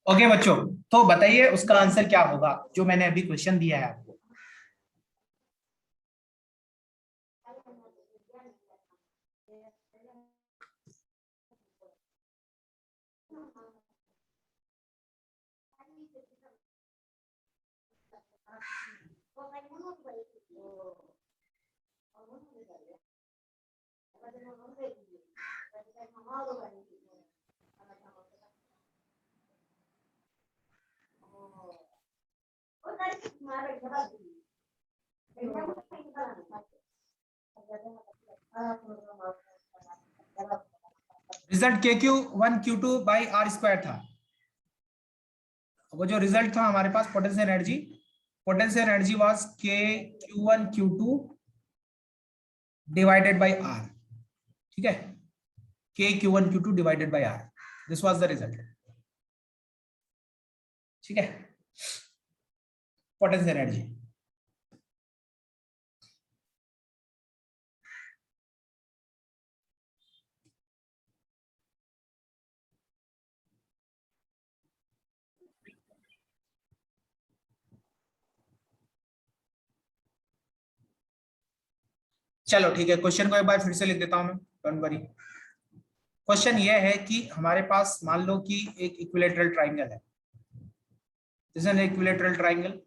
Okay बच्चों, तो बताइए उसका आंसर क्या होगा जो मैंने अभी क्वेश्चन दिया है आपको। रिजल्ट KQ1Q2/R² था। वो जो रिजल्ट था हमारे पास potential energy was KQ1Q2 divided by R। ठीक है, KQ1Q2 divided by R, this was the result. ठीक है, पोटेंशियल एनर्जी। चलो ठीक है, क्वेश्चन को एक बार फिर से लिख देता हूं मैं, डोंट वरी। क्वेश्चन ये है कि हमारे पास मान लो कि एक इक्विलेटरल ट्राइंगल है, this is an equilateral triangle,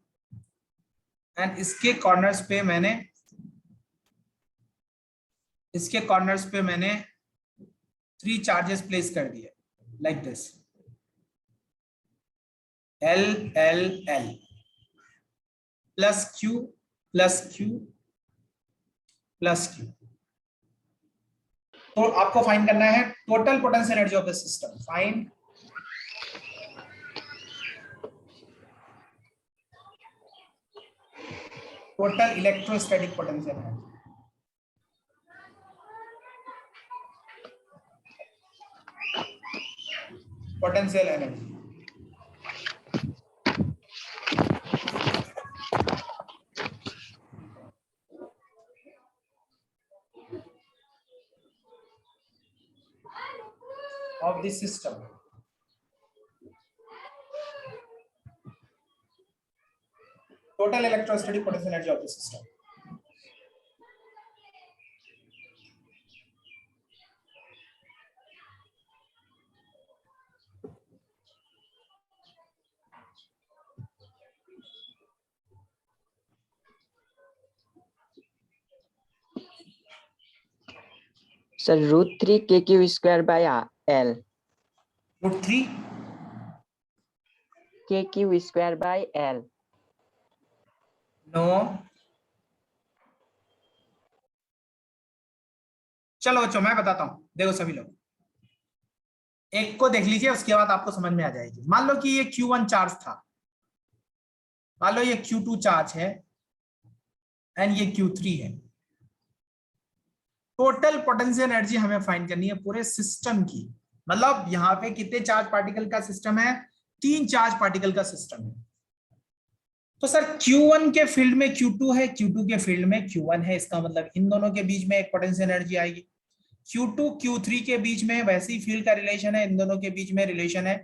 and इसके कॉर्नर्स पे मैंने 3 चार्जेस प्लेस कर दिए like this, L L L plus Q plus Q plus Q। तो आपको फाइंड करना है total potential energy of the system. Find total electrostatic potential energy. Potential energy of the system, total electrostatic potential energy of the system। Sir √3 KQ²/L। √3 KQ²/L। No, चलो बच्चों मैं बताता हूं, देखो सभी लोग एक को देख लीजिए, उसके बाद आपको समझ में आ जाएगी। मान लो कि ये Q1 चार्ज था, मान लो ये Q2 चार्ज है एंड ये Q3 है। टोटल पोटेंशियल एनर्जी हमें फाइंड करनी है पूरे सिस्टम की। मतलब यहाँ पे कितने चार्ज पार्टिकल का सिस्टम है? 3 चार्ज पार्टिकल का सिस्टम है। तो सर Q1 के फील्ड में Q2 है, Q2 के फील्ड में Q1 है, इसका मतलब इन दोनों के बीच में एक पोटेंशियल एनर्जी आएगी। Q2 Q3 के बीच में वैसे ही फील्ड का रिलेशन है, इन दोनों के बीच में रिलेशन है,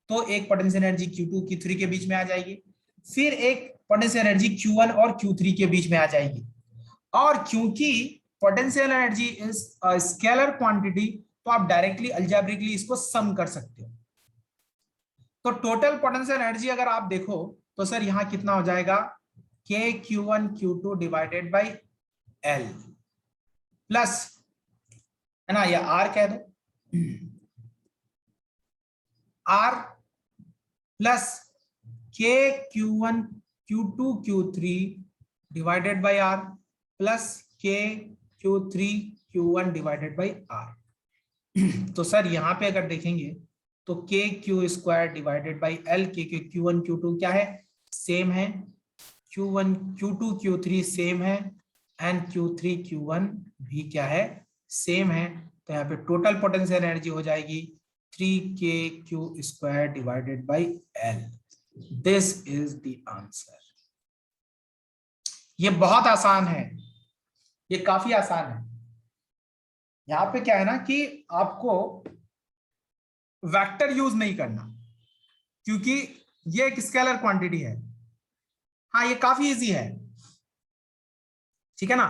तो एक पोटेंशियल एनर्जी Q2 Q3 के बीच में आ जाएगी। फिर एक पोटेंशियल एनर्जी Q1 और Q3 के बीच में आ जाएगी। और क्योंकि potential energy is scalar quantity, तो आप डायरेक्टली अलजेब्रिकली इसको सम कर सकते हो। तो टोटल पोटेंशियल एनर्जी अगर आप देखो तो सर यहां कितना हो जाएगा? KQ1Q2 divided by L plus, है ना, या R कह दो, R plus KQ1Q2Q3 divided by R plus KQ3Q1 divided by R। तो सर यहां पे अगर देखेंगे तो KQ² divided by L, Q1 Q2 क्या है? सेम है। Q1 Q2 Q3 सेम है, एंड Q3 Q1 भी क्या है? सेम है। तो यहाँ पे टोटल पोटेंशियल एनर्जी हो जाएगी 3KQ² divided by L। This is the answer. ये बहुत आसान है, ये काफी आसान है। यहाँ पे क्या है ना कि आपको वेक्टर यूज नहीं करना, क्योंकि ये एक स्केलर क्वांटिटी है। हाँ, ये काफी इजी है, ठीक है ना।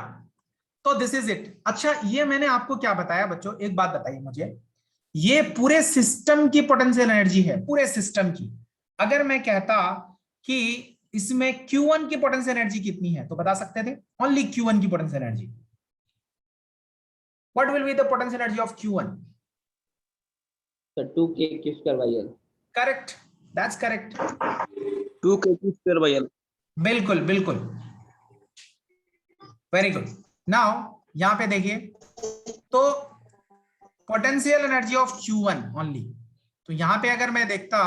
तो दिस इज इट। अच्छा, ये मैंने आपको क्या बताया बच्चों, एक बात बताइए मुझे, ये पूरे सिस्टम की पोटेंशियल एनर्जी है, पूरे सिस्टम की। अगर मैं कहता कि इसमें Q1 की पोटेंशियल एनर्जी कितनी है, तो बता सकते थे, ओनली Q1 की potential energy. What will be the potential energy of Q1? So 2kq square by L. Correct, that's correct, 2kq square by L. बिल्कुल बिल्कुल, वेरी गुड। नाउ यहां पे देखिए, तो potential energy of Q1 only, तो यहां पे अगर मैं देखता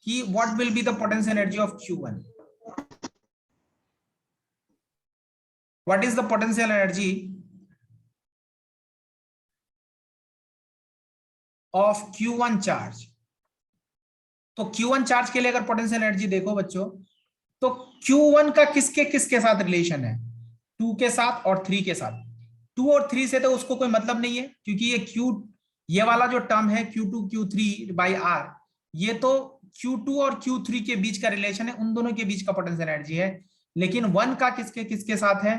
कि what will be the potential energy of Q1, what is the potential energy of Q1 charge. तो Q1 चार्ज के लिए अगर पोटेंशियल एनर्जी देखो बच्चों, तो Q1 का किसके किसके साथ रिलेशन है, 2 के साथ और 3 के साथ। 2 और 3 से तो उसको कोई मतलब नहीं है, क्योंकि ये वाला जो टर्म है Q2 Q3 बाई R, ये तो Q2 और Q3 के बीच का रिलेशन है, उन दोनों के बीच का पोटेंशियल एनर्जी है। लेकिन 1 का किसके किसके साथ है,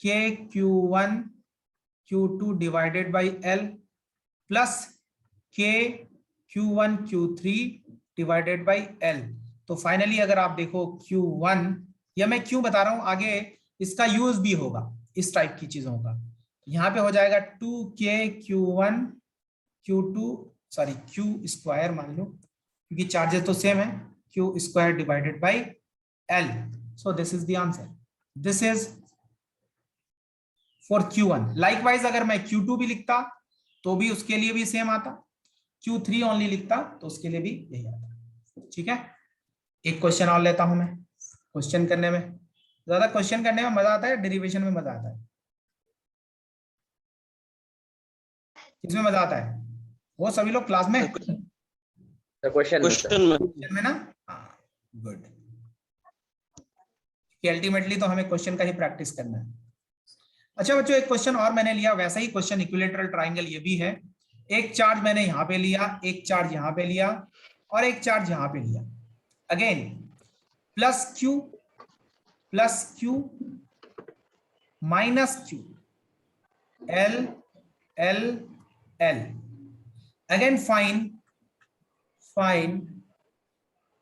K Q1 Q2 divided by L plus K Q1 Q3 divided by L। तो फाइनली अगर आप देखो Q1, या मैं क्यों बता रहा हूं, आगे इसका यूज भी होगा इस टाइप की चीजों का। यहां पे हो जाएगा 2K Q1 Q2 sorry Q square मान लो, क्योंकि चार्जेस तो सेम है, Q square divided by L। So this is the answer, this is for Q1। Likewise अगर मैं Q2 भी लिखता तो भी उसके लिए भी सेम आता, Q3 ओनली लिखता तो उसके लिए भी यही आता, ठीक है। एक क्वेश्चन और लेता हूं मैं। क्वेश्चन करने में ज्यादा, क्वेश्चन करने में मजा आता है, डेरिवेशन में मजा आता है? किसमें मजा आता है? वो सभी लोग क्लास में, क्वेश्चन में ना, गुड। अल्टीमेटली तो हमें क्वेश्चन का ही प्रैक्टिस करना है। अच्छा बच्चों, एक क्वेश्चन और मैंने लिया, वैसा ही क्वेश्चन, इक्विलेटरल ट्राइंगल ये भी है। एक चार्ज मैंने यहां पे लिया, एक चार्ज यहां पे लिया, और एक चार्ज यहां पे लिया। Again plus Q minus Q, L L L. Again find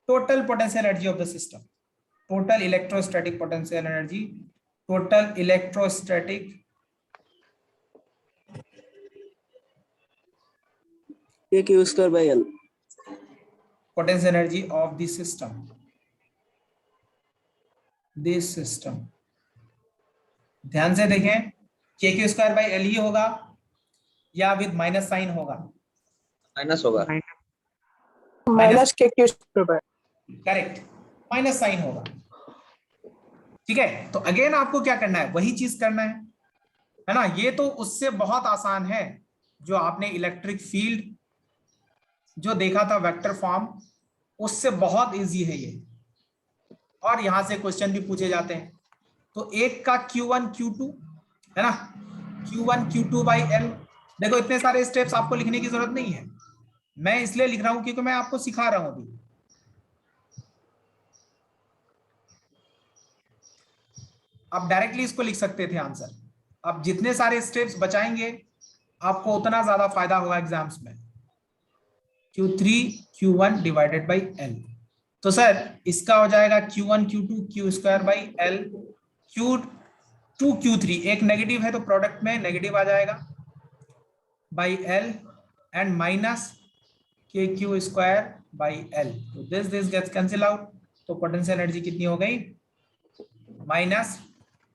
total potential energy of the system, total electrostatic potential energy, total electrostatic kq square by L. potential energy of the system, this system। ध्यान से देखें, kq square by L ही होगा या with minus sign होगा? Minus होगा, minus kq square by। Correct, minus sign होगा, ठीक है। तो अगेन आपको क्या करना है, वही चीज करना है ना। ये तो उससे बहुत आसान है, जो आपने इलेक्ट्रिक फील्ड जो देखा था वेक्टर फॉर्म, उससे बहुत इजी है ये, और यहां से क्वेश्चन भी पूछे जाते हैं। तो एक का Q1 Q2 है ना, Q1 Q2 बाई L। देखो इतने सारे स्टेप्स आपको लिखने की जरूरत नहीं है, मैं इसलिए लिख रहा हूं क्योंकि मैं आपको सिखा रहा हूं अभी। आप डायरेक्टली इसको लिख सकते थे आंसर, अब जितने सारे स्टेप्स बचाएंगे आपको उतना ज्यादा फायदा होगा एग्जाम्स में। Q3 Q1 divided by L। तो सर इसका हो जाएगा Q1 Q2 Q square by L, Q2 Q3, एक नेगेटिव है तो प्रोडक्ट में नेगेटिव आ जाएगा, by L and minus KQ square by L। तो दिस गेट्स कैंसिल आउट, तो पोटेंशियल एनर्जी कितनी हो गई, minus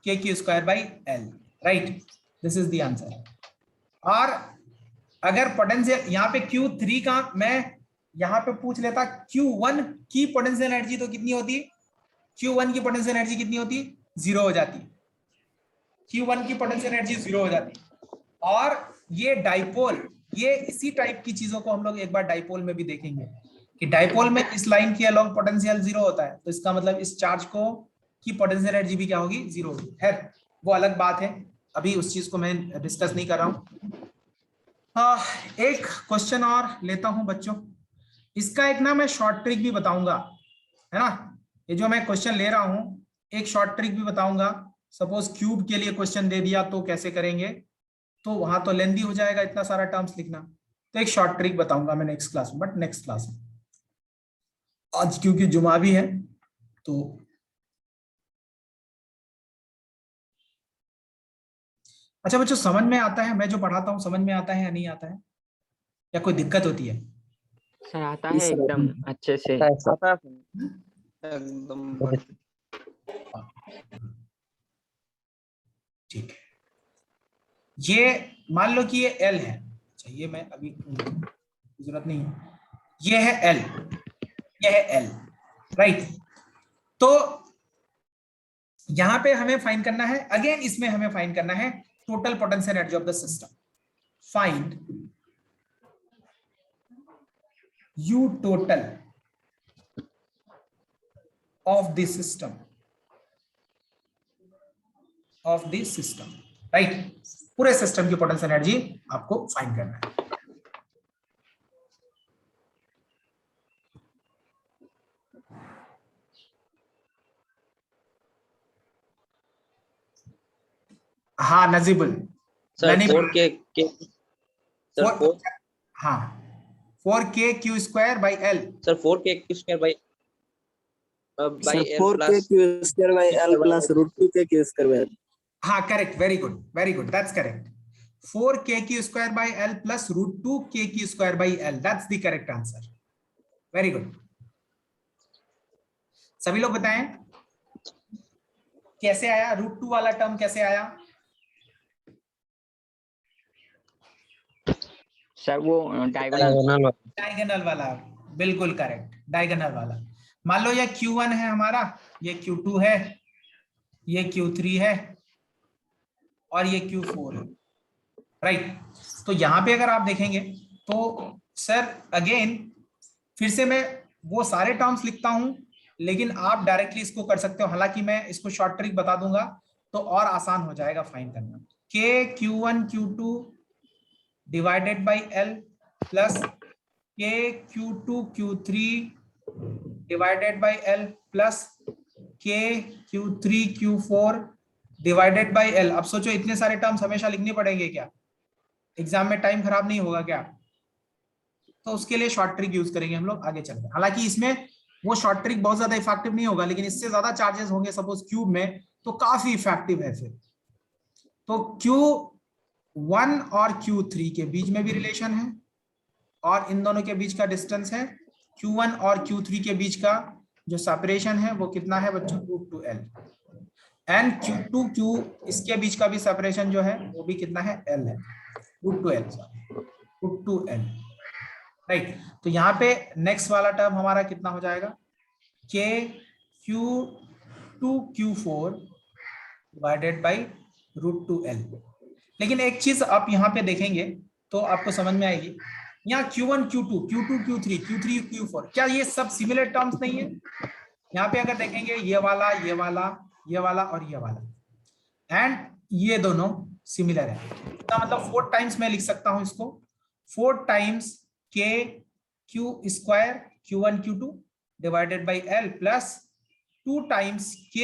KQ square by L, right. This is the answer. और अगर पोटेंशियल यहाँ पे Q3 का मैं यहाँ पे पूछ लेता, Q1 की पोटेंशियल एनर्जी तो कितनी होती, Q1 की पोटेंशियल एनर्जी कितनी होती, 0 हो जाती, Q1 की पोटेंशियल एनर्जी 0 हो जाती। और ये डाइपोल, ये इसी टाइप की चीजों को हम लोग एक बार डाइपोल में भी देखेंगे कि डाइपोल में इस लाइन के अलोंग पोटेंशियल 0 होता है, तो इसका मतलब इस चार्ज को की पोटेंशियल एनर्जी भी क्या होगी, 0 होगी। है वो अलग बात है, अभी उस चीज को मैं डिस्कस नहीं कर रहा हूं। एक क्वेश्चन और लेता हूं बच्चों। इसका एक ना मैं शॉर्ट ट्रिक भी बताऊंगा, है ना। ये जो मैं क्वेश्चन ले रहा हूं एक शॉर्ट ट्रिक भी बताऊंगा। सपोज क्यूब के लिए क्वेश्चन दे दिया तो कैसे करेंगे, तो वहां तो लेंदी हो जाएगा इतना सारा टर्म्स लिखना। तो एक शॉर्ट ट्रिक बताऊंगा मैं नेक्स्ट क्लास में, बट नेक्स्ट क्लास में। आज क्योंकि जुमा भी है तो अच्छा बच्चों, समझ में आता है मैं जो पढ़ाता हूँ, समझ में आता है या नहीं आता है, या कोई दिक्कत होती है? सर आता है एकदम अच्छे से। आता है एकदम। ठीक है, ये मान लो कि ये एल है। अच्छा ये मैं अभी जरूरत नहीं है, ये है एल, ये है एल, राइट। तो यहां पे हमें फाइंड करना है, अगेन इसमें हमें फाइंड करना है total potential energy of the system. Find you total of the system, of the system, right. पूरे सिस्टम की पोटेंशियल एनर्जी आपको फाइंड करना है। हाँ नजीबुल, सर मैंने 4k सर 4 हाँ 4k q square by l. Sir 4k square by sir l 4k plus q square by l plus root 2k q square by l. हाँ correct, very good, that's correct. 4k q square by l plus root 2k q square by l, that's the correct answer. Very good. सभी लोग बताएं कैसे आया root 2 वाला term, कैसे आया? Sir वो डायगोनल वाला, बिल्कुल करेक्ट, डायगोनल वाला। मान लो ये Q1 है हमारा, ये Q2 है, ये Q3 है और ये Q4 है, राइट। तो यहां पे अगर आप देखेंगे तो सर अगेन फिर से मैं वो सारे टर्म्स लिखता हूं, लेकिन आप डायरेक्टली इसको कर सकते हो। हालांकि मैं इसको शॉर्ट ट्रिक बता दूंगा तो और आसान हो जाएगा फाइंड करना। k Q1 Q2 divided by L plus k Q2 Q3 divided by L plus k Q3 Q4 divided by L। अब सोचो इतने सारे टर्म्स हमेशा लिखने पड़ेंगे क्या? एग्जाम में टाइम खराब नहीं होगा क्या? तो उसके लिए शॉर्ट ट्रिक यूज करेंगे हम लोग आगे चलकर। हालांकि इसमें वो शॉर्ट ट्रिक बहुत ज्यादा इफेक्टिव नहीं होगा, लेकिन इससे ज्यादा चार्जेस होंगे सपोज क्यूब में, तो काफी इफेक्टिव है फिर। तो Q1 और Q3 के बीच में भी रिलेशन है और इन दोनों के बीच का डिस्टेंस है। Q1 और Q3 के बीच का जो सेपरेशन है वो कितना है बच्चों? √2L। एंड Q2 Q इसके बीच का भी सेपरेशन जो है वो भी कितना है? L है, √2L, राइट। तो यहाँ पे नेक्स्ट वाला टर्म हमारा कितना हो जाएगा? k Q2 Q4 divided by √2L। लेकिन एक चीज आप यहाँ पे देखेंगे तो आपको समझ में आएगी, यहाँ Q1 Q2 Q2 Q3 Q3 Q4, क्या ये सब सिमिलर टर्म्स नहीं है? यहाँ पे अगर देखेंगे ये वाला, ये वाला, ये वाला और ये वाला, एंड ये दोनों सिमिलर है। इसका मतलब 4 टाइम्स मैं लिख सकता हूं इसको, 4 times k Q square Q1 Q2 divided by L plus 2 times k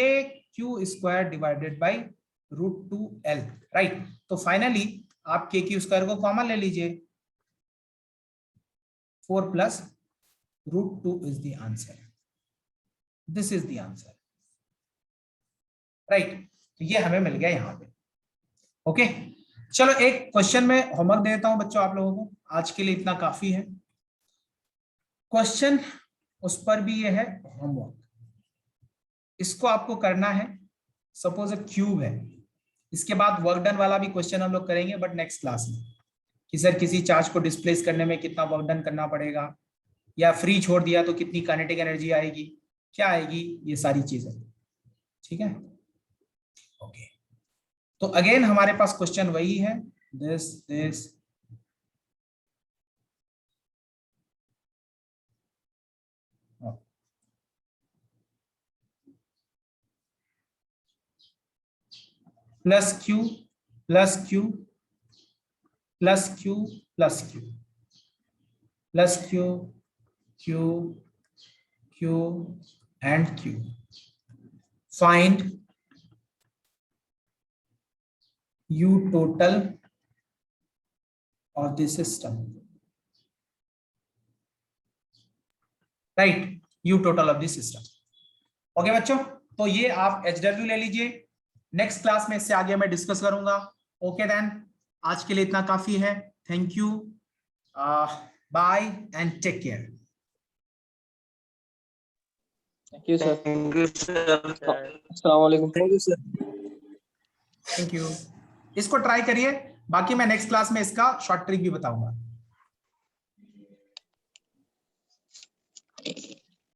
Q square divided by √2L, right. तो फाइनली आप k Q स्क्वायर को कॉमन ले लीजिए, 4 plus √2 is the answer, this is the answer, right. तो ये हमें मिल गया यहाँ पे। ओके चलो एक क्वेश्चन में होमवर्क देता हूं बच्चों आप लोगों को, आज के लिए इतना काफी है। क्वेश्चन उस पर भी ये है होमवर्क, इसको आपको करना है। सपोज क्यूब है, इसके बाद वर्क डन वाला भी क्वेश्चन हम लोग करेंगे बट नेक्स्ट क्लास में, कि सर किसी चार्ज को डिस्प्लेस करने में कितना वर्क डन करना पड़ेगा, या फ्री छोड़ दिया तो कितनी काइनेटिक एनर्जी आएगी, क्या आएगी, ये सारी चीजें, ठीक है। ओके तो अगेन हमारे पास क्वेश्चन वही है, this plus Q plus Q plus Q plus Q Q Q and Q. Find U total of the system, right? U total of the system. Okay बच्चों, तो ये आप HW ले लीजिए, नेक्स्ट क्लास में इससे आगे मैं डिस्कस करूंगा। ओके देन, आज के लिए इतना काफी है। Thank you, bye and take care. Thank you sir. Thank you sir. अस्सलाम वालेकुम। Thank you sir. Thank you. इसको ट्राई करिए, बाकी मैं नेक्स्ट क्लास में इसका शॉर्ट ट्रिक भी बताऊंगा।